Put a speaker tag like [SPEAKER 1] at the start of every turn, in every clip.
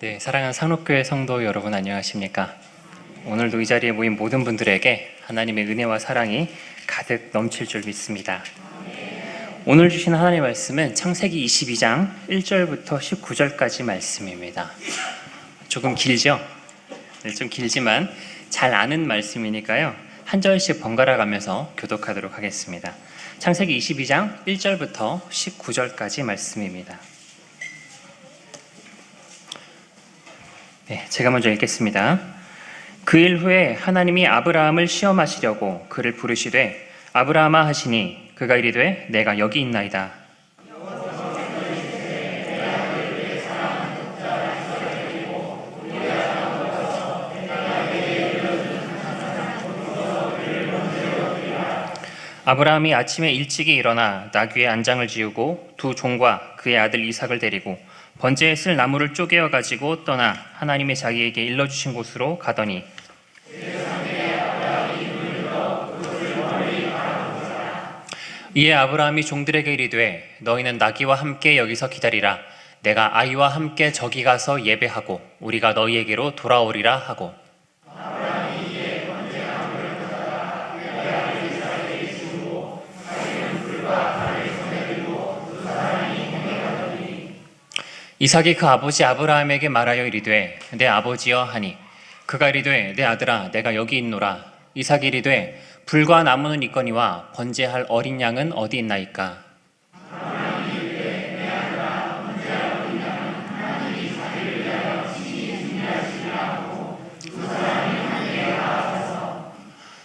[SPEAKER 1] 네, 사랑하는 상록교회 성도 여러분 안녕하십니까? 오늘도 이 자리에 모인 모든 분들에게 하나님의 은혜와 사랑이 가득 넘칠 줄 믿습니다. 오늘 주신 하나님의 말씀은 창세기 22장 1절부터 19절까지 말씀입니다. 조금 길죠? 네, 좀 길지만 잘 아는 말씀이니까요. 한 절씩 번갈아 가면서 교독하도록 하겠습니다. 창세기 22장 1절부터 19절까지 말씀입니다. 네, 제가 먼저 읽겠습니다. 그 일 후에 하나님이 아브라함을 시험하시려고 그를 부르시되 아브라함아 하시니 그가 이르되 내가 여기 있나이다. 아브라함이 아침에 일찍이 일어나 나귀의 안장을 지우고 두 종과 그의 아들 이삭을 데리고 번제에 쓸 나무를 쪼개어 가지고 떠나 하나님의 자기에게 일러주신 곳으로 가더니 이에 아브라함이 종들에게 이르되 너희는 나귀와 함께 여기서 기다리라. 내가 아이와 함께 저기 가서 예배하고 우리가 너희에게로 돌아오리라 하고 이삭이 그 아버지 아브라함에게 말하여 이르되 내 아버지여 하니 그가 이르되 내 아들아 내가 여기 있노라. 이삭이 이르되 불과 나무는 있거니와 번제할 어린 양은 어디 있나이까.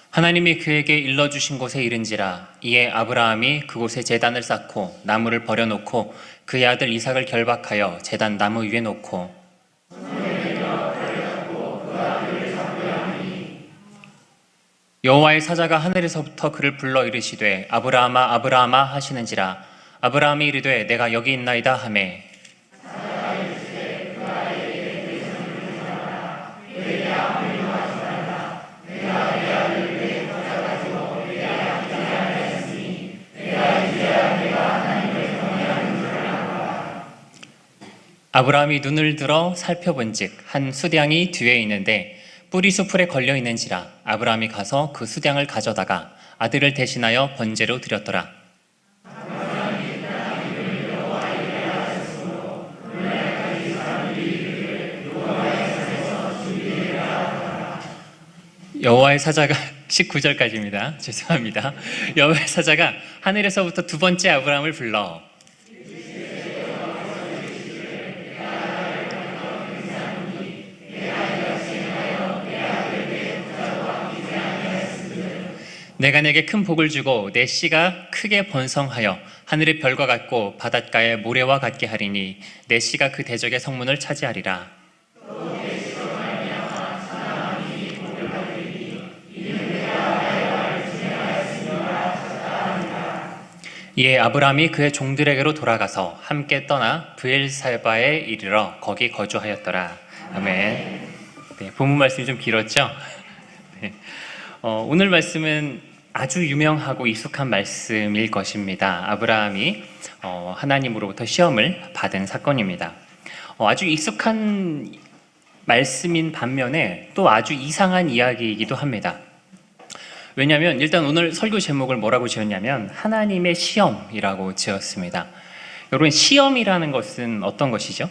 [SPEAKER 1] 하나님이 그에게 일러주신 곳에 이른지라. 이에 아브라함이 그곳에 제단을 쌓고 나무를 버려놓고 그의 아들 이삭을 결박하여 제단 나무 위에 놓고 여호와의 사자가 하늘에서부터 그를 불러 이르시되 아브라함아 아브라함아 하시는지라. 아브라함이 이르되 내가 여기 있나이다 하매 아브라함이 눈을 들어 살펴본즉 한 수량이 뒤에 있는데 뿌리 수풀에 걸려 있는지라. 아브라함이 가서 그 수량을 가져다가 아들을 대신하여 번제로 드렸더라. 여호와의 사자가 19절까지입니다. 죄송합니다. 여호와의 사자가 하늘에서부터 두 번째 아브라함을 불러 내가 내게 큰 복을 주고 내 씨가 크게 번성하여 하늘의 별과 같고 바닷가의 모래와 같게 하리니 내 씨가 그 대적의 성문을 차지하리라. 이에 아브라함이 그의 종들에게로 돌아가서 함께 떠나 브엘사바에 이르러 거기 거주하였더라. 아멘. 네, 본문 말씀이 좀 길었죠? 네. 오늘 말씀은 아주 유명하고 익숙한 말씀일 것입니다. 아브라함이 하나님으로부터 시험을 받은 사건입니다. 아주 익숙한 말씀인 반면에 또 아주 이상한 이야기이기도 합니다. 왜냐하면 일단 오늘 설교 제목을 뭐라고 지었냐면 하나님의 시험이라고 지었습니다. 여러분, 시험이라는 것은 어떤 것이죠?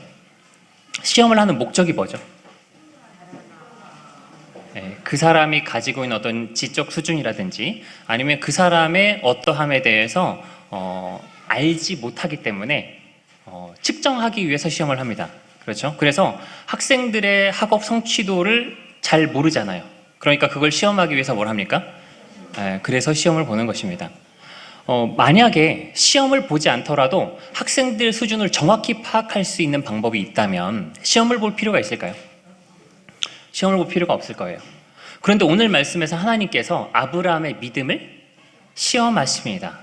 [SPEAKER 1] 시험을 하는 목적이 뭐죠? 그 사람이 가지고 있는 어떤 지적 수준이라든지 아니면 그 사람의 어떠함에 대해서 알지 못하기 때문에 측정하기 위해서 시험을 합니다. 그렇죠? 그래서 학생들의 학업 성취도를 잘 모르잖아요. 그러니까 그걸 시험하기 위해서 뭘 합니까? 그래서 시험을 보는 것입니다. 만약에 시험을 보지 않더라도 학생들 수준을 정확히 파악할 수 있는 방법이 있다면 시험을 볼 필요가 있을까요? 시험을 볼 필요가 없을 거예요. 그런데 오늘 말씀에서 하나님께서 아브라함의 믿음을 시험하십니다.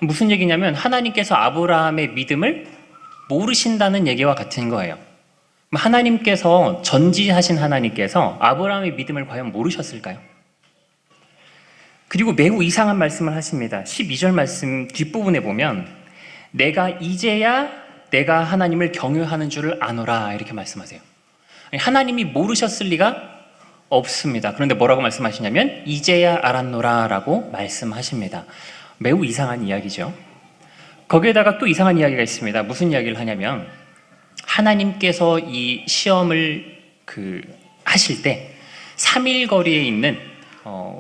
[SPEAKER 1] 무슨 얘기냐면 하나님께서 아브라함의 믿음을 모르신다는 얘기와 같은 거예요. 하나님께서 전지하신 하나님께서 아브라함의 믿음을 과연 모르셨을까요? 그리고 매우 이상한 말씀을 하십니다. 12절 말씀 뒷부분에 보면 내가 이제야 내가 하나님을 경외하는 줄을 아노라 이렇게 말씀하세요. 아니, 하나님이 모르셨을 리가 없습니다. 그런데 뭐라고 말씀하시냐면 이제야 알았노라 라고 말씀하십니다. 매우 이상한 이야기죠. 거기에다가 또 이상한 이야기가 있습니다. 무슨 이야기를 하냐면 하나님께서 이 시험을 하실 때 3일 거리에 있는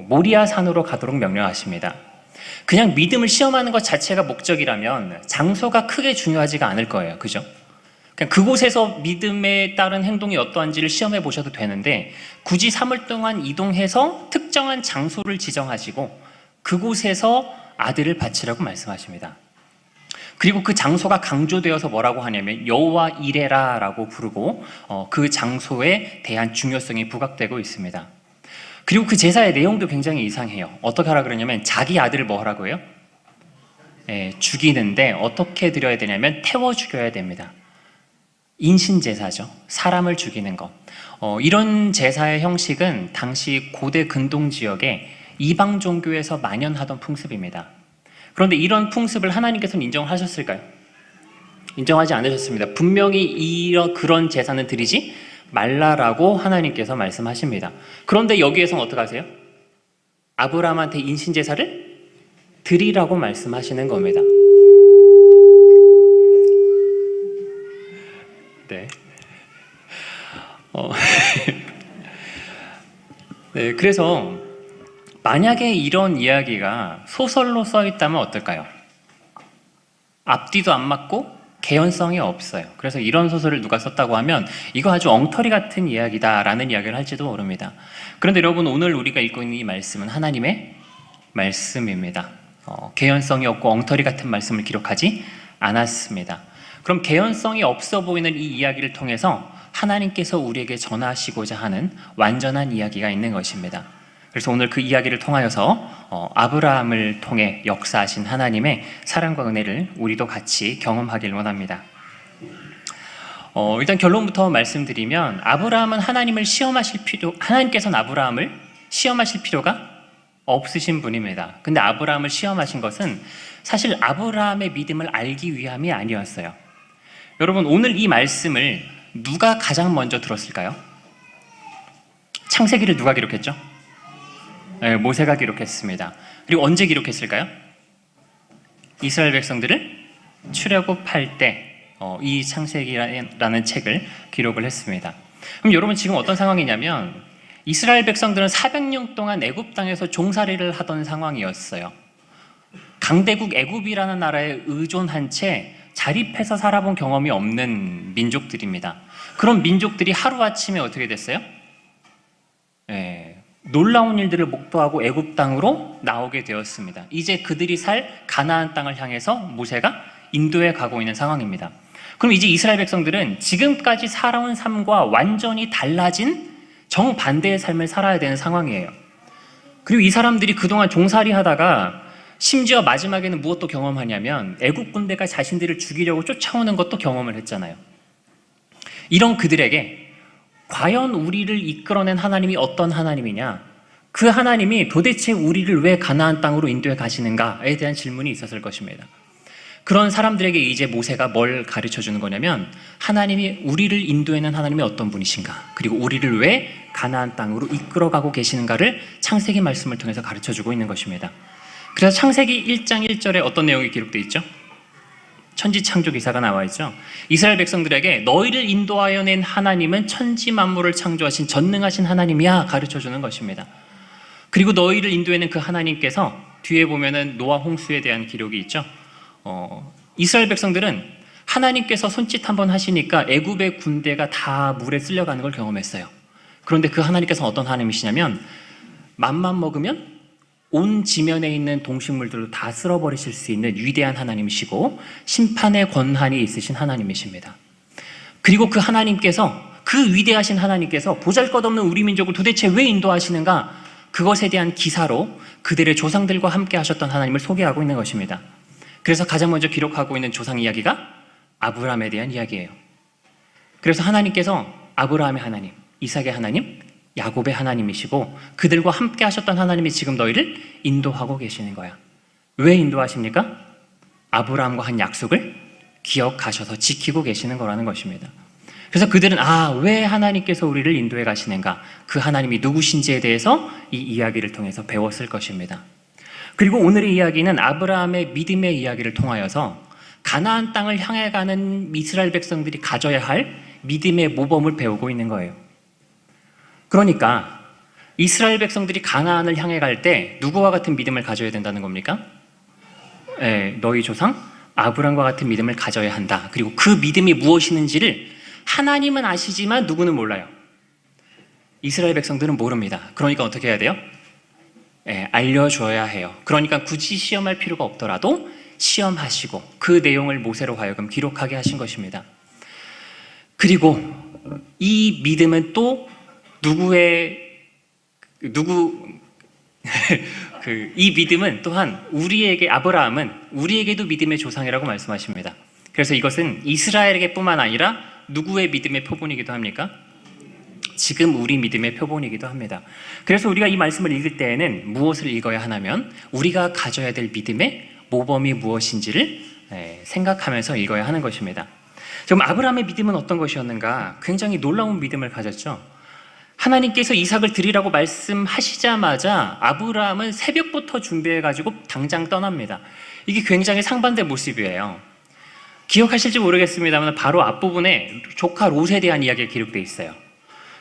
[SPEAKER 1] 모리아 산으로 가도록 명령하십니다. 그냥 믿음을 시험하는 것 자체가 목적이라면 장소가 크게 중요하지가 않을 거예요. 그죠? 그냥 그곳에서 믿음에 따른 행동이 어떠한지를 시험해 보셔도 되는데 굳이 3일 동안 이동해서 특정한 장소를 지정하시고 그곳에서 아들을 바치라고 말씀하십니다. 그리고 그 장소가 강조되어서 뭐라고 하냐면 여호와 이레라라고 부르고 그 장소에 대한 중요성이 부각되고 있습니다. 그리고 그 제사의 내용도 굉장히 이상해요. 어떻게 하라 그러냐면 자기 아들을 뭐 하라고 해요? 죽이는데 어떻게 드려야 되냐면 태워 죽여야 됩니다. 인신제사죠. 사람을 죽이는 것. 이런 제사의 형식은 당시 고대 근동 지역에 이방 종교에서 만연하던 풍습입니다. 그런데 이런 풍습을 하나님께서는 인정하셨을까요? 인정하지 않으셨습니다. 분명히 그런 제사는 드리지 말라라고 하나님께서 말씀하십니다. 그런데 여기에서는 어떻게 하세요? 아브라함한테 인신제사를 드리라고 말씀하시는 겁니다. 네. 네, 그래서 만약에 이런 이야기가 소설로 써 있다면 어떨까요? 앞뒤도 안 맞고 개연성이 없어요. 그래서 이런 소설을 누가 썼다고 하면 이거 아주 엉터리 같은 이야기다라는 이야기를 할지도 모릅니다. 그런데 여러분, 오늘 우리가 읽고 있는 이 말씀은 하나님의 말씀입니다. 개연성이 없고 엉터리 같은 말씀을 기록하지 않았습니다. 그럼 개연성이 없어 보이는 이 이야기를 통해서 하나님께서 우리에게 전하시고자 하는 완전한 이야기가 있는 것입니다. 그래서 오늘 그 이야기를 통하여서 아브라함을 통해 역사하신 하나님의 사랑과 은혜를 우리도 같이 경험하길 원합니다. 일단 결론부터 말씀드리면 하나님께서는 아브라함을 시험하실 필요가 없으신 분입니다. 근데 아브라함을 시험하신 것은 사실 아브라함의 믿음을 알기 위함이 아니었어요. 여러분, 오늘 이 말씀을 누가 가장 먼저 들었을까요? 창세기를 누가 기록했죠? 네, 모세가 기록했습니다. 그리고 언제 기록했을까요? 이스라엘 백성들을 출애굽할 때 이 창세기라는 책을 기록을 했습니다. 그럼 여러분, 지금 어떤 상황이냐면 이스라엘 백성들은 400년 동안 애굽 땅에서 종살이를 하던 상황이었어요. 강대국 애굽이라는 나라에 의존한 채 자립해서 살아본 경험이 없는 민족들입니다. 그런 민족들이 하루아침에 어떻게 됐어요? 놀라운 일들을 목도하고 애굽 땅으로 나오게 되었습니다. 이제 그들이 살 가나안 땅을 향해서 모세가 인도해 가고 있는 상황입니다. 그럼 이제 이스라엘 백성들은 지금까지 살아온 삶과 완전히 달라진 정반대의 삶을 살아야 되는 상황이에요. 그리고 이 사람들이 그동안 종살이 하다가 심지어 마지막에는 무엇도 경험하냐면 애국 군대가 자신들을 죽이려고 쫓아오는 것도 경험을 했잖아요. 이런 그들에게 과연 우리를 이끌어낸 하나님이 어떤 하나님이냐, 그 하나님이 도대체 우리를 왜 가나안 땅으로 인도해 가시는가에 대한 질문이 있었을 것입니다. 그런 사람들에게 이제 모세가 뭘 가르쳐 주는 거냐면 하나님이 우리를 인도해낸 하나님이 어떤 분이신가, 그리고 우리를 왜 가나안 땅으로 이끌어가고 계시는가를 창세기 말씀을 통해서 가르쳐 주고 있는 것입니다. 그래서 창세기 1장 1절에 어떤 내용이 기록되어 있죠? 천지 창조 기사가 나와 있죠. 이스라엘 백성들에게 너희를 인도하여 낸 하나님은 천지 만물을 창조하신 전능하신 하나님이야 가르쳐 주는 것입니다. 그리고 너희를 인도해낸 그 하나님께서 뒤에 보면은 노아 홍수에 대한 기록이 있죠. 이스라엘 백성들은 하나님께서 손짓 한번 하시니까 애굽의 군대가 다 물에 쓸려가는 걸 경험했어요. 그런데 그 하나님께서는 어떤 하나님이시냐면 맘만 먹으면 온 지면에 있는 동식물들을 다 쓸어버리실 수 있는 위대한 하나님이시고 심판의 권한이 있으신 하나님이십니다. 그리고 그 하나님께서, 그 위대하신 하나님께서 보잘것없는 우리 민족을 도대체 왜 인도하시는가, 그것에 대한 기사로 그들의 조상들과 함께 하셨던 하나님을 소개하고 있는 것입니다. 그래서 가장 먼저 기록하고 있는 조상 이야기가 아브라함에 대한 이야기예요. 그래서 하나님께서 아브라함의 하나님, 이삭의 하나님, 야곱의 하나님이시고 그들과 함께 하셨던 하나님이 지금 너희를 인도하고 계시는 거야. 왜 인도하십니까? 아브라함과 한 약속을 기억하셔서 지키고 계시는 거라는 것입니다. 그래서 그들은 왜 하나님께서 우리를 인도해 가시는가? 그 하나님이 누구신지에 대해서 이 이야기를 통해서 배웠을 것입니다. 그리고 오늘의 이야기는 아브라함의 믿음의 이야기를 통하여서 가나안 땅을 향해 가는 이스라엘 백성들이 가져야 할 믿음의 모범을 배우고 있는 거예요. 그러니까 이스라엘 백성들이 가나안을 향해 갈 때 누구와 같은 믿음을 가져야 된다는 겁니까? 너희 조상 아브라함과 같은 믿음을 가져야 한다. 그리고 그 믿음이 무엇이는지를 하나님은 아시지만 누구는 몰라요. 이스라엘 백성들은 모릅니다. 그러니까 어떻게 해야 돼요? 알려줘야 해요. 그러니까 굳이 시험할 필요가 없더라도 시험하시고 그 내용을 모세로 하여금 기록하게 하신 것입니다. 그리고 이 믿음은 또 이 믿음은 또한 아브라함은 우리에게도 믿음의 조상이라고 말씀하십니다. 그래서 이것은 이스라엘에게뿐만 아니라 누구의 믿음의 표본이기도 합니까? 지금 우리 믿음의 표본이기도 합니다. 그래서 우리가 이 말씀을 읽을 때에는 무엇을 읽어야 하냐면 우리가 가져야 될 믿음의 모범이 무엇인지를 생각하면서 읽어야 하는 것입니다. 지금 아브라함의 믿음은 어떤 것이었는가? 굉장히 놀라운 믿음을 가졌죠. 하나님께서 이삭을 드리라고 말씀하시자마자 아브라함은 새벽부터 준비해가지고 당장 떠납니다. 이게 굉장히 상반된 모습이에요. 기억하실지 모르겠습니다만 바로 앞부분에 조카 롯에 대한 이야기가 기록되어 있어요.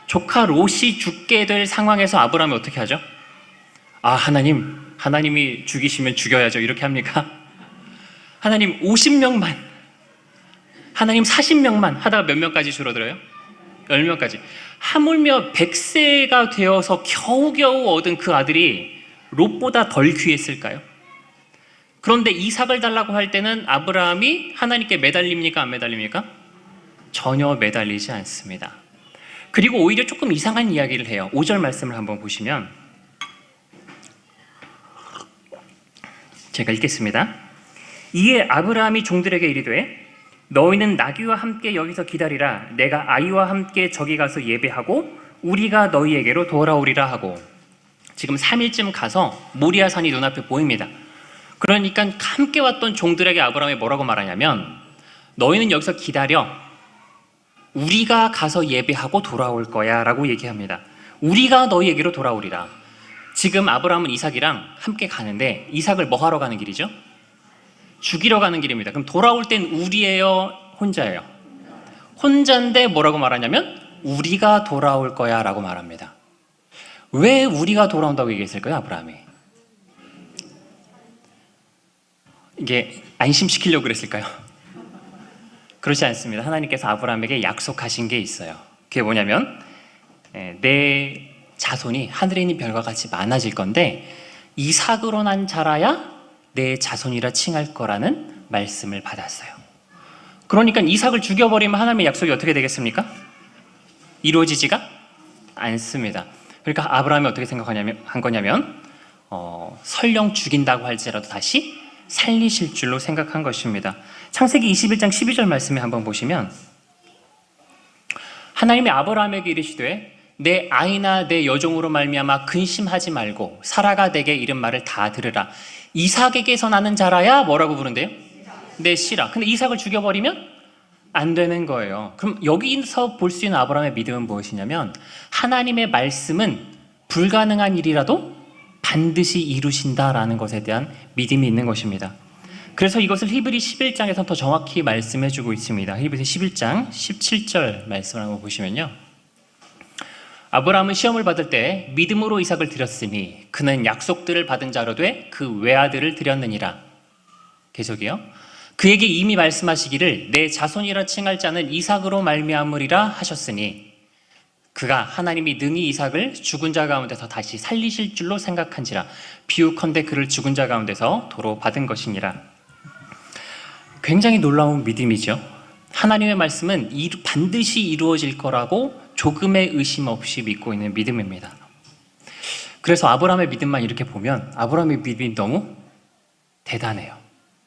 [SPEAKER 1] 조카 롯이 죽게 될 상황에서 아브라함이 어떻게 하죠? 하나님이 죽이시면 죽여야죠. 이렇게 합니까? 하나님 50명만, 하나님 40명만 하다가 몇 명까지 줄어들어요? 10명까지. 하물며 100세가 되어서 겨우겨우 얻은 그 아들이 롯보다 덜 귀했을까요? 그런데 이삭을 달라고 할 때는 아브라함이 하나님께 매달립니까? 안 매달립니까? 전혀 매달리지 않습니다. 그리고 오히려 조금 이상한 이야기를 해요. 5절 말씀을 한번 보시면 제가 읽겠습니다. 이에 아브라함이 종들에게 이르되 너희는 나귀와 함께 여기서 기다리라. 내가 아이와 함께 저기 가서 예배하고 우리가 너희에게로 돌아오리라 하고, 지금 3일쯤 가서 모리아산이 눈앞에 보입니다. 그러니까 함께 왔던 종들에게 아브라함이 뭐라고 말하냐면 너희는 여기서 기다려. 우리가 가서 예배하고 돌아올 거야 라고 얘기합니다. 우리가 너희에게로 돌아오리라. 지금 아브라함은 이삭이랑 함께 가는데 이삭을 뭐 하러 가는 길이죠? 죽이러 가는 길입니다. 그럼 돌아올 땐 우리예요? 혼자예요? 혼자인데 뭐라고 말하냐면 우리가 돌아올 거야 라고 말합니다. 왜 우리가 돌아온다고 얘기했을까요? 아브라함이 이게 안심시키려고 그랬을까요? 그렇지 않습니다. 하나님께서 아브라함에게 약속하신 게 있어요. 그게 뭐냐면 내 자손이 하늘에 있는 별과 같이 많아질 건데 이삭으로 난 자라야 내 자손이라 칭할 거라는 말씀을 받았어요. 그러니까 이삭을 죽여버리면 하나님의 약속이 어떻게 되겠습니까? 이루어지지가 않습니다. 그러니까 아브라함이 어떻게 한 거냐면 설령 죽인다고 할지라도 다시 살리실 줄로 생각한 것입니다. 창세기 21장 12절 말씀에 한번 보시면 하나님이 아브라함에게 이르시되 내 아이나 내 여종으로 말미암아 근심하지 말고 사라가 내게 이른 말을 다 들으라. 이삭에게서 나는 자라야 뭐라고 부른대요? 내 씨라. 근데 이삭을 죽여버리면 안 되는 거예요. 그럼 여기서 볼 수 있는 아브라함의 믿음은 무엇이냐면 하나님의 말씀은 불가능한 일이라도 반드시 이루신다라는 것에 대한 믿음이 있는 것입니다. 그래서 이것을 히브리 11장에서 더 정확히 말씀해주고 있습니다. 히브리 11장 17절 말씀을 한번 보시면요. 아브라함은 시험을 받을 때 믿음으로 이삭을 드렸으니 그는 약속들을 받은 자로 돼 그 외아들을 드렸느니라. 계속이요. 그에게 이미 말씀하시기를 내 자손이라 칭할 자는 이삭으로 말미암으리라 하셨으니 그가 하나님이 능히 이삭을 죽은 자 가운데서 다시 살리실 줄로 생각한지라. 비유컨대 그를 죽은 자 가운데서 도로 받은 것이니라. 굉장히 놀라운 믿음이죠. 하나님의 말씀은 반드시 이루어질 거라고 조금의 의심 없이 믿고 있는 믿음입니다. 그래서 아브라함의 믿음만 이렇게 보면 아브라함의 믿음이 너무 대단해요.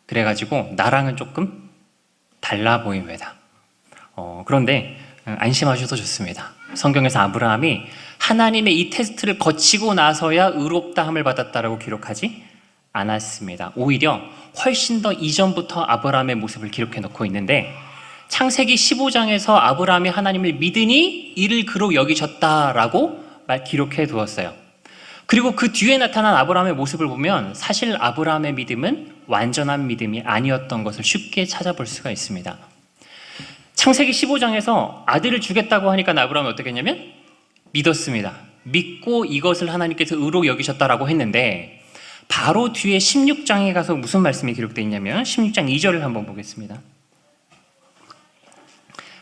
[SPEAKER 1] 그래가지고 나랑은 조금 달라 보입니다. 그런데 안심하셔도 좋습니다. 성경에서 아브라함이 하나님의 이 테스트를 거치고 나서야 의롭다함을 받았다라고 기록하지 않았습니다. 오히려 훨씬 더 이전부터 아브라함의 모습을 기록해 놓고 있는데 창세기 15장에서 아브라함이 하나님을 믿으니 이를 그로 여기셨다라고 기록해 두었어요. 그리고 그 뒤에 나타난 아브라함의 모습을 보면 사실 아브라함의 믿음은 완전한 믿음이 아니었던 것을 쉽게 찾아볼 수가 있습니다. 창세기 15장에서 아들을 주겠다고 하니까 아브라함이 어떻게 했냐면 믿었습니다. 믿고 이것을 하나님께서 의로 여기셨다라고 했는데 바로 뒤에 16장에 가서 무슨 말씀이 기록되어 있냐면 16장 2절을 한번 보겠습니다.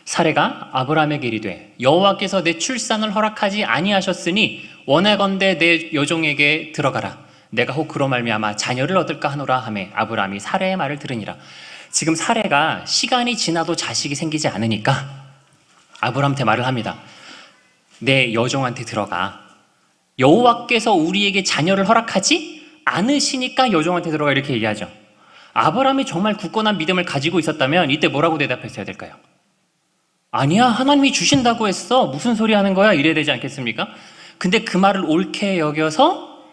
[SPEAKER 1] 사레가 아브라함에게 이르되 여호와께서 내 출산을 허락하지 아니하셨으니 원하건대 내 여종에게 들어가라. 내가 혹 그로 말미암아 자녀를 얻을까 하노라 하매 아브라함이 사레의 말을 들으니라. 지금 사레가 시간이 지나도 자식이 생기지 않으니까 아브라함한테 말을 합니다. 내 여종한테 들어가. 여호와께서 우리에게 자녀를 허락하지 않으시니까 여종한테 들어가 이렇게 얘기하죠. 아브라함이 정말 굳건한 믿음을 가지고 있었다면 이때 뭐라고 대답했어야 될까요? 아니야, 하나님이 주신다고 했어. 무슨 소리 하는 거야? 이래야 되지 않겠습니까? 근데 그 말을 옳게 여겨서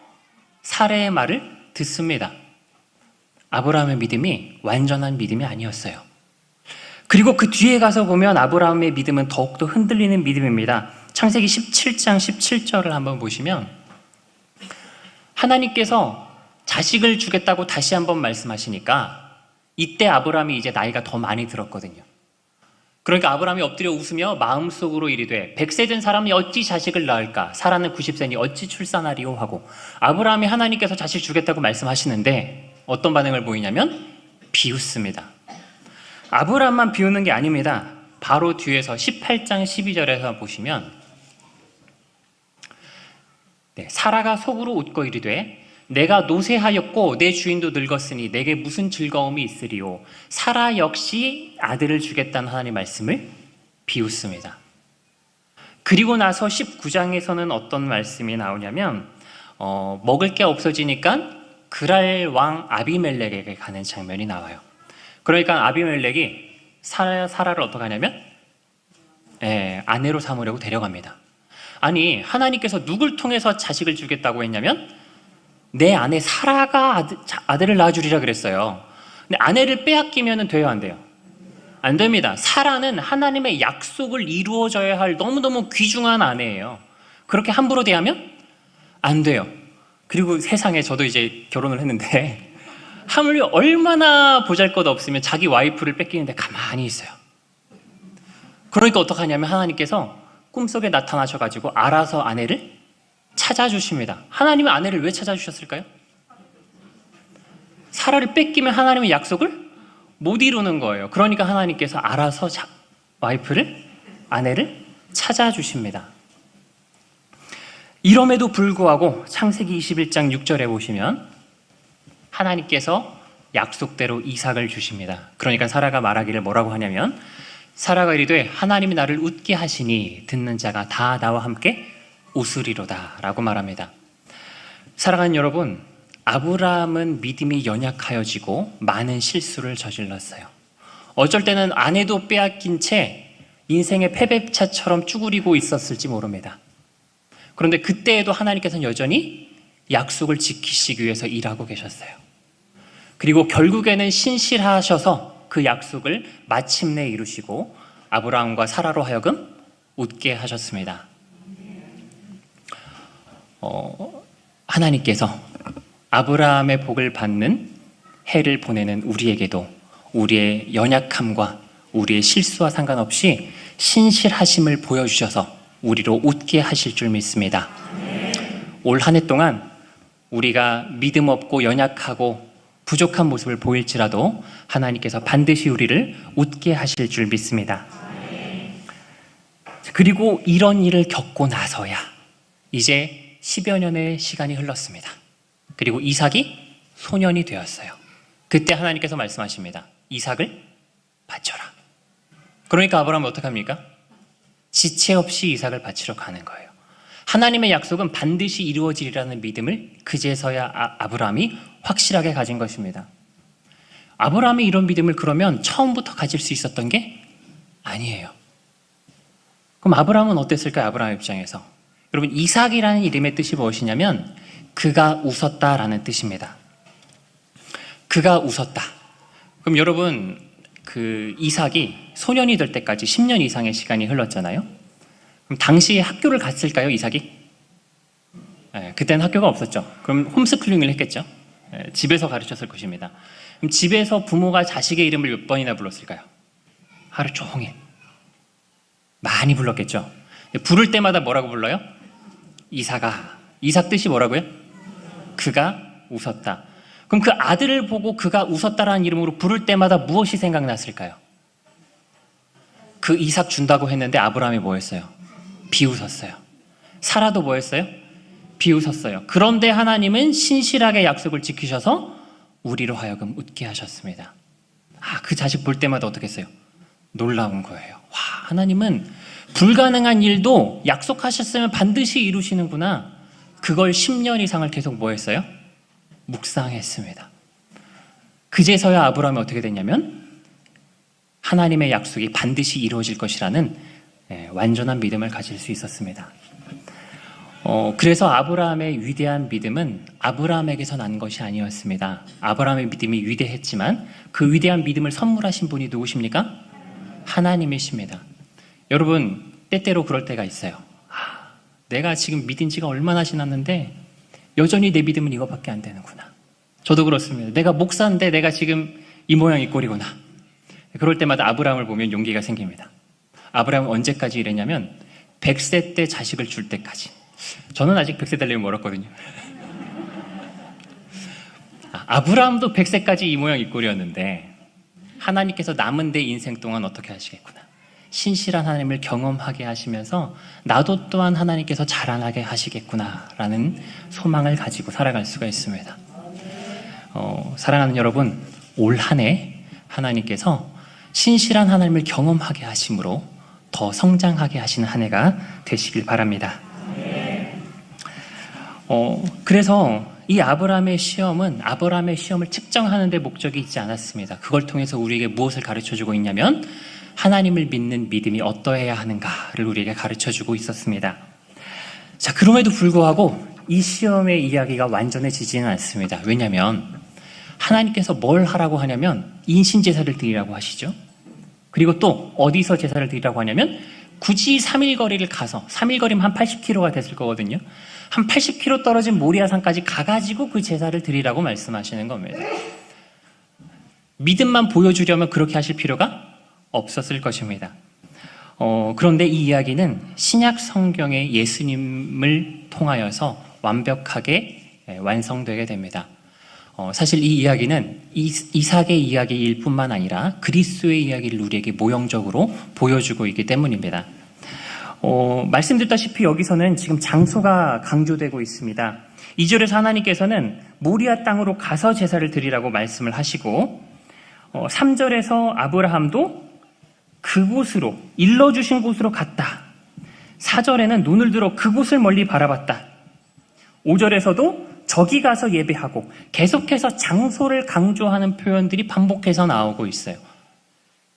[SPEAKER 1] 사레의 말을 듣습니다. 아브라함의 믿음이 완전한 믿음이 아니었어요. 그리고 그 뒤에 가서 보면 아브라함의 믿음은 더욱더 흔들리는 믿음입니다. 창세기 17장 17절을 한번 보시면 하나님께서 자식을 주겠다고 다시 한번 말씀하시니까 이때 아브라함이 이제 나이가 더 많이 들었거든요. 그러니까 아브라함이 엎드려 웃으며 마음속으로 이르되 100세 된 사람이 어찌 자식을 낳을까? 사라는 90세니 어찌 출산하리요? 하고 아브라함이 하나님께서 자식 주겠다고 말씀하시는데 어떤 반응을 보이냐면 비웃습니다. 아브라함만 비웃는 게 아닙니다. 바로 뒤에서 18장 12절에서 보시면 사라가 속으로 웃고 이르되 내가 노쇠하였고 내 주인도 늙었으니 내게 무슨 즐거움이 있으리요. 사라 역시 아들을 주겠다는 하나님의 말씀을 비웃습니다. 그리고 나서 19장에서는 어떤 말씀이 나오냐면 먹을 게 없어지니까 그랄 왕 아비멜렉에게 가는 장면이 나와요. 그러니까 아비멜렉이 사라를 어떻게 하냐면 아내로 삼으려고 데려갑니다. 아니, 하나님께서 누굴 통해서 자식을 주겠다고 했냐면 내 아내 사라가 아들을 낳아주리라 그랬어요. 근데 아내를 빼앗기면 돼요, 안 돼요? 안 됩니다. 사라는 하나님의 약속을 이루어져야 할 너무너무 귀중한 아내예요. 그렇게 함부로 대하면 안 돼요. 그리고 세상에 저도 이제 결혼을 했는데 하물며 얼마나 보잘것없으면 자기 와이프를 뺏기는데 가만히 있어요. 그러니까 어떡하냐면 하나님께서 꿈속에 나타나셔가지고 알아서 아내를 찾아주십니다. 하나님은 아내를 왜 찾아주셨을까요? 사라를 뺏기면 하나님의 약속을 못 이루는 거예요. 그러니까 하나님께서 알아서 아내를 찾아주십니다. 이럼에도 불구하고 창세기 21장 6절에 보시면 하나님께서 약속대로 이삭을 주십니다. 그러니까 사라가 말하기를 뭐라고 하냐면 사라가 이르되 하나님이 나를 웃게 하시니 듣는 자가 다 나와 함께 웃으리로다 라고 말합니다. 사랑하는 여러분, 아브라함은 믿음이 연약하여지고 많은 실수를 저질렀어요. 어쩔 때는 아내도 빼앗긴 채 인생의 패배차처럼 쭈그리고 있었을지 모릅니다. 그런데 그때에도 하나님께서는 여전히 약속을 지키시기 위해서 일하고 계셨어요. 그리고 결국에는 신실하셔서 그 약속을 마침내 이루시고 아브라함과 사라로 하여금 웃게 하셨습니다. 하나님께서 아브라함의 복을 받는 해를 보내는 우리에게도 우리의 연약함과 우리의 실수와 상관없이 신실하심을 보여주셔서 우리로 웃게 하실 줄 믿습니다. 올 한 해 동안 우리가 믿음 없고 연약하고 부족한 모습을 보일지라도 하나님께서 반드시 우리를 웃게 하실 줄 믿습니다. 그리고 이런 일을 겪고 나서야 이제 10여 년의 시간이 흘렀습니다. 그리고 이삭이 소년이 되었어요. 그때 하나님께서 말씀하십니다. 이삭을 바쳐라. 그러니까 아브라함은 어떡합니까? 지체 없이 이삭을 바치러 가는 거예요. 하나님의 약속은 반드시 이루어지리라는 믿음을 그제서야 아브라함이 확실하게 가진 것입니다. 아브라함이 이런 믿음을 그러면 처음부터 가질 수 있었던 게 아니에요. 그럼 아브라함은 어땠을까요? 아브라함 입장에서. 여러분, 이삭이라는 이름의 뜻이 무엇이냐면 그가 웃었다라는 뜻입니다. 그가 웃었다. 그럼 여러분, 그 이삭이 소년이 될 때까지 10년 이상의 시간이 흘렀잖아요. 그럼 당시에 학교를 갔을까요, 이삭이? 그때는 학교가 없었죠. 그럼 홈스쿨링을 했겠죠. 집에서 가르쳤을 것입니다. 그럼 집에서 부모가 자식의 이름을 몇 번이나 불렀을까요? 하루 종일. 많이 불렀겠죠. 부를 때마다 뭐라고 불러요? 이삭아. 이삭 뜻이 뭐라고요? 그가 웃었다. 그럼 그 아들을 보고 그가 웃었다라는 이름으로 부를 때마다 무엇이 생각났을까요? 그 이삭 준다고 했는데 아브라함이 뭐 했어요? 비웃었어요. 사라도 뭐 했어요? 비웃었어요. 그런데 하나님은 신실하게 약속을 지키셔서 우리로 하여금 웃게 하셨습니다. 그 자식 볼 때마다 어떻게 했어요? 놀라운 거예요. 와, 하나님은 불가능한 일도 약속하셨으면 반드시 이루시는구나. 그걸 10년 이상을 계속 뭐 했어요? 묵상했습니다. 그제서야 아브라함이 어떻게 됐냐면 하나님의 약속이 반드시 이루어질 것이라는 완전한 믿음을 가질 수 있었습니다. 그래서 아브라함의 위대한 믿음은 아브라함에게서 난 것이 아니었습니다. 아브라함의 믿음이 위대했지만 그 위대한 믿음을 선물하신 분이 누구십니까? 하나님이십니다. 여러분, 때때로 그럴 때가 있어요. 내가 지금 믿은 지가 얼마나 지났는데 여전히 내 믿음은 이거밖에 안 되는구나. 저도 그렇습니다. 내가 목사인데 내가 지금 이 모양 이 꼴이구나. 그럴 때마다 아브라함을 보면 용기가 생깁니다. 아브라함은 언제까지 이랬냐면 100세 때 자식을 줄 때까지. 저는 아직 100세 되려면 멀었거든요. 아브라함도 100세까지 이 모양 이 꼴이었는데 하나님께서 남은 내 인생 동안 어떻게 하시겠구나. 신실한 하나님을 경험하게 하시면서 나도 또한 하나님께서 자라나게 하시겠구나라는 소망을 가지고 살아갈 수가 있습니다. 사랑하는 여러분, 올 한 해 하나님께서 신실한 하나님을 경험하게 하심으로 더 성장하게 하시는 한 해가 되시길 바랍니다. 그래서 이 아브라함의 시험은 아브라함의 시험을 측정하는 데 목적이 있지 않았습니다. 그걸 통해서 우리에게 무엇을 가르쳐주고 있냐면 하나님을 믿는 믿음이 어떠해야 하는가를 우리에게 가르쳐주고 있었습니다. 자, 그럼에도 불구하고 이 시험의 이야기가 완전해지지는 않습니다. 왜냐하면 하나님께서 뭘 하라고 하냐면 인신제사를 드리라고 하시죠. 그리고 또 어디서 제사를 드리라고 하냐면 굳이 3일 거리를 가서 3일 거리면 한 80km가 됐을 거거든요. 한 80km 떨어진 모리아산까지 가가지고 그 제사를 드리라고 말씀하시는 겁니다. 믿음만 보여주려면 그렇게 하실 필요가 없었을 것입니다. 그런데 이 이야기는 신약 성경의 예수님을 통하여서 완벽하게 완성되게 됩니다. 사실 이 이야기는 이삭의 이야기일 뿐만 아니라 그리스도의 이야기를 우리에게 모형적으로 보여주고 있기 때문입니다. 말씀드렸다시피 여기서는 지금 장소가 강조되고 있습니다. 2절에서 하나님께서는 모리아 땅으로 가서 제사를 드리라고 말씀을 하시고 3절에서 아브라함도 그곳으로 일러주신 곳으로 갔다. 4절에는 눈을 들어 그곳을 멀리 바라봤다. 5절에서도 저기 가서 예배하고 계속해서 장소를 강조하는 표현들이 반복해서 나오고 있어요.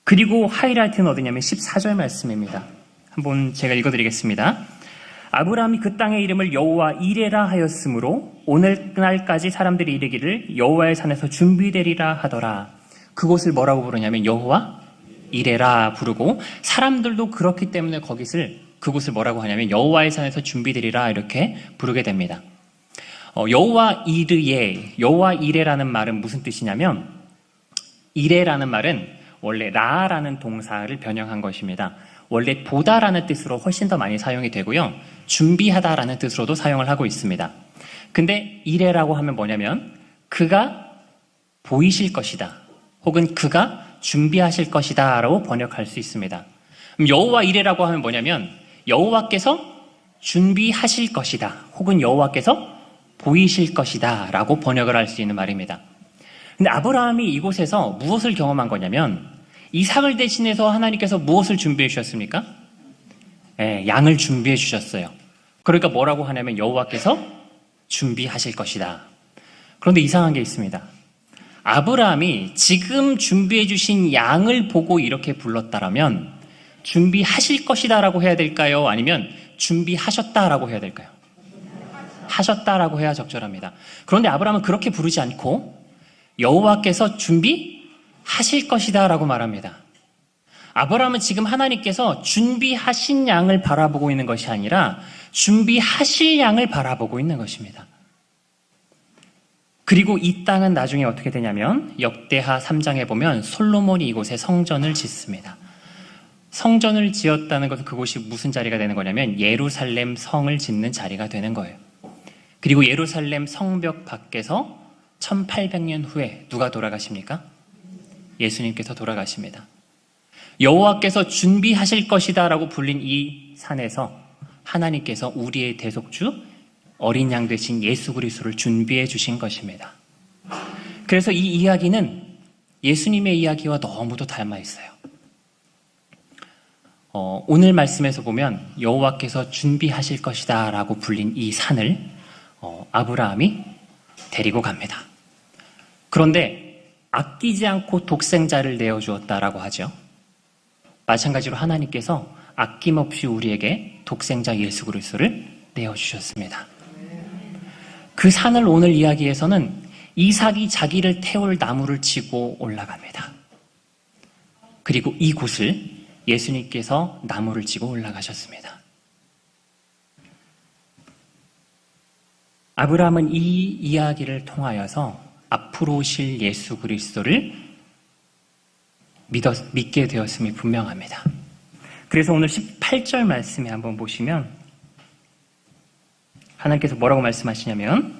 [SPEAKER 1] 그리고 하이라이트는 어디냐면 14절 말씀입니다. 한번 제가 읽어드리겠습니다. 아브라함이 그 땅의 이름을 여호와 이레라 하였으므로 오늘날까지 사람들이 이르기를 여호와의 산에서 준비되리라 하더라. 그곳을 뭐라고 부르냐면 여호와 이레라 부르고 사람들도 그렇기 때문에 그곳을 뭐라고 하냐면 여호와의 산에서 준비되리라 이렇게 부르게 됩니다. 여호와 이르예, 여호와 이레라는 말은 무슨 뜻이냐면 이레라는 말은 원래 라라는 동사를 변형한 것입니다. 원래 보다라는 뜻으로 훨씬 더 많이 사용이 되고요. 준비하다라는 뜻으로도 사용을 하고 있습니다. 근데 이레라고 하면 뭐냐면 그가 보이실 것이다. 혹은 그가 준비하실 것이다 라고 번역할 수 있습니다. 여호와 이레라고 하면 뭐냐면 여호와께서 준비하실 것이다. 혹은 여호와께서 보이실 것이다 라고 번역을 할 수 있는 말입니다. 근데 아브라함이 이곳에서 무엇을 경험한 거냐면 이삭을 대신해서 하나님께서 무엇을 준비해 주셨습니까? 양을 준비해 주셨어요. 그러니까 뭐라고 하냐면 여호와께서 준비하실 것이다. 그런데 이상한 게 있습니다. 아브라함이 지금 준비해 주신 양을 보고 이렇게 불렀다라면 준비하실 것이다라고 해야 될까요? 아니면 준비하셨다라고 해야 될까요? 하셨다라고 해야 적절합니다. 그런데 아브라함은 그렇게 부르지 않고 여호와께서 준비하셨다 하실 것이다 라고 말합니다. 아브라함은 지금 하나님께서 준비하신 양을 바라보고 있는 것이 아니라 준비하실 양을 바라보고 있는 것입니다. 그리고 이 땅은 나중에 어떻게 되냐면 역대하 3장에 보면 솔로몬이 이곳에 성전을 짓습니다. 성전을 지었다는 것은 그곳이 무슨 자리가 되는 거냐면 예루살렘 성을 짓는 자리가 되는 거예요. 그리고 예루살렘 성벽 밖에서 1800년 후에 누가 돌아가십니까? 예수님께서 돌아가십니다. 여호와께서 준비하실 것이다 라고 불린 이 산에서 하나님께서 우리의 대속주 어린 양 되신 예수 그리스도를 준비해 주신 것입니다. 그래서 이 이야기는 예수님의 이야기와 너무도 닮아 있어요. 오늘 말씀에서 보면 여호와께서 준비하실 것이다 라고 불린 이 산을 아브라함이 데리고 갑니다. 그런데 아끼지 않고 독생자를 내어주었다라고 하죠. 마찬가지로 하나님께서 아낌없이 우리에게 독생자 예수 그리스도를 내어주셨습니다. 그 산을 오늘 이야기에서는 이삭이 자기를 태울 나무를 지고 올라갑니다. 그리고 이곳을 예수님께서 나무를 지고 올라가셨습니다. 아브라함은 이 이야기를 통하여서 앞으로 오실 예수 그리스도를 믿게 되었음이 분명합니다. 그래서 오늘 18절 말씀에 한번 보시면 하나님께서 뭐라고 말씀하시냐면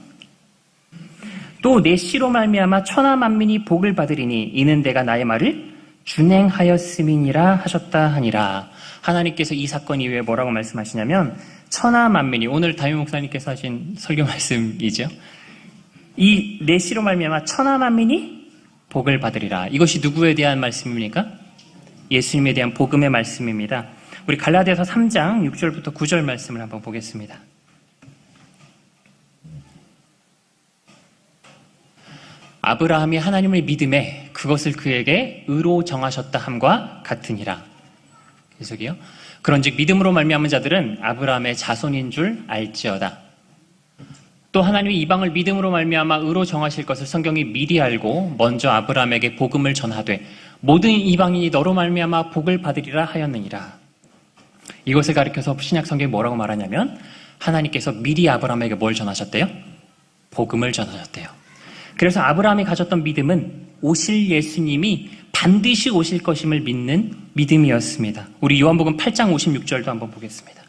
[SPEAKER 1] 또 내 씨로 말미암아 천하 만민이 복을 받으리니 이는 내가 나의 말을 준행하였음이니라 하셨다 하니라. 하나님께서 이 사건 이후에 뭐라고 말씀하시냐면 천하 만민이, 오늘 담임 목사님께서 하신 설교 말씀이죠. 이 내 씨로 말미암아 천하 만민이 복을 받으리라. 이것이 누구에 대한 말씀입니까? 예수님에 대한 복음의 말씀입니다. 우리 갈라디아서 3장 6절부터 9절 말씀을 한번 보겠습니다. 아브라함이 하나님을 믿음에 그것을 그에게 의로 정하셨다 함과 같으니라. 계속이요. 그런즉 믿음으로 말미암은 자들은 아브라함의 자손인 줄 알지어다. 또 하나님이 이방을 믿음으로 말미암아 의로 정하실 것을 성경이 미리 알고 먼저 아브라함에게 복음을 전하되 모든 이방인이 너로 말미암아 복을 받으리라 하였느니라. 이것을 가리켜서 신약 성경이 뭐라고 말하냐면 하나님께서 미리 아브라함에게 뭘 전하셨대요? 복음을 전하셨대요. 그래서 아브라함이 가졌던 믿음은 오실 예수님이 반드시 오실 것임을 믿는 믿음이었습니다. 우리 요한복음 8장 56절도 한번 보겠습니다.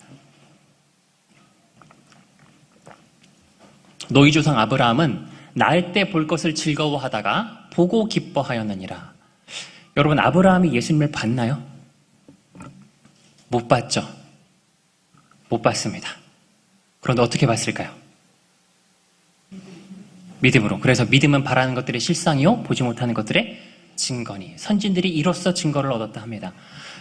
[SPEAKER 1] 너희 조상 아브라함은 날 때 볼 것을 즐거워하다가 보고 기뻐하였느니라. 여러분, 아브라함이 예수님을 봤나요? 못 봤죠? 못 봤습니다. 그런데 어떻게 봤을까요? 믿음으로. 그래서 믿음은 바라는 것들의 실상이요 보지 못하는 것들의 증거니. 선진들이 이로써 증거를 얻었다 합니다.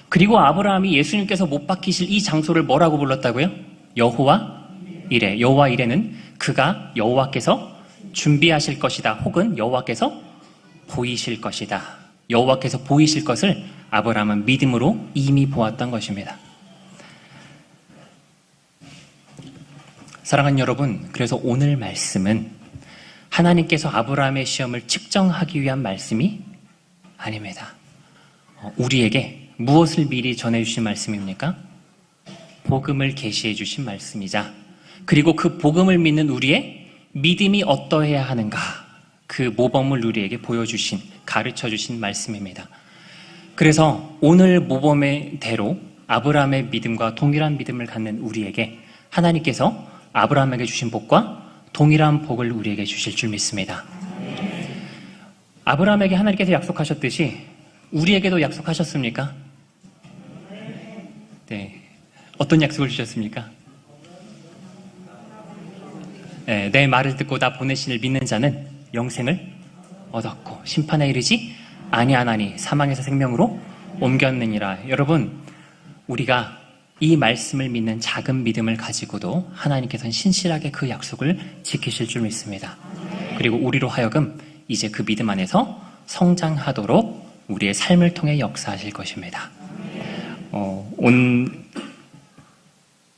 [SPEAKER 1] 그리고 아브라함이 예수님께서 못 박히실 이 장소를 뭐라고 불렀다고요? 여호와 이레. 여호와 이레는 그가 여호와께서 준비하실 것이다 혹은 여호와께서 보이실 것이다. 여호와께서 보이실 것을 아브라함은 믿음으로 이미 보았던 것입니다. 사랑하는 여러분, 그래서 오늘 말씀은 하나님께서 아브라함의 시험을 측정하기 위한 말씀이 아닙니다. 우리에게 무엇을 미리 전해주신 말씀입니까? 복음을 계시해 주신 말씀이자 그리고 그 복음을 믿는 우리의 믿음이 어떠해야 하는가, 그 모범을 우리에게 보여주신, 가르쳐주신 말씀입니다. 그래서 오늘 모범의대로 아브라함의 믿음과 동일한 믿음을 갖는 우리에게 하나님께서 아브라함에게 주신 복과 동일한 복을 우리에게 주실 줄 믿습니다. 아브라함에게 하나님께서 약속하셨듯이 우리에게도 약속하셨습니까? 네. 어떤 약속을 주셨습니까? 네, 내 말을 듣고 나 보내신 이를 믿는 자는 영생을 얻었고 심판에 이르지 아니하나니 사망에서 생명으로 옮겼느니라. 여러분, 우리가 이 말씀을 믿는 작은 믿음을 가지고도 하나님께서는 신실하게 그 약속을 지키실 줄 믿습니다. 그리고 우리로 하여금 이제 그 믿음 안에서 성장하도록 우리의 삶을 통해 역사하실 것입니다.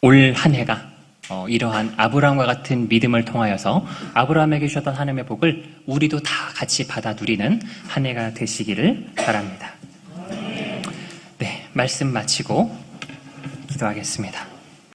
[SPEAKER 1] 올 한 해가 이러한 아브라함과 같은 믿음을 통하여서 아브라함에게 주셨던 하나님의 복을 우리도 다 같이 받아 누리는 한 해가 되시기를 바랍니다. 네, 말씀 마치고 기도하겠습니다.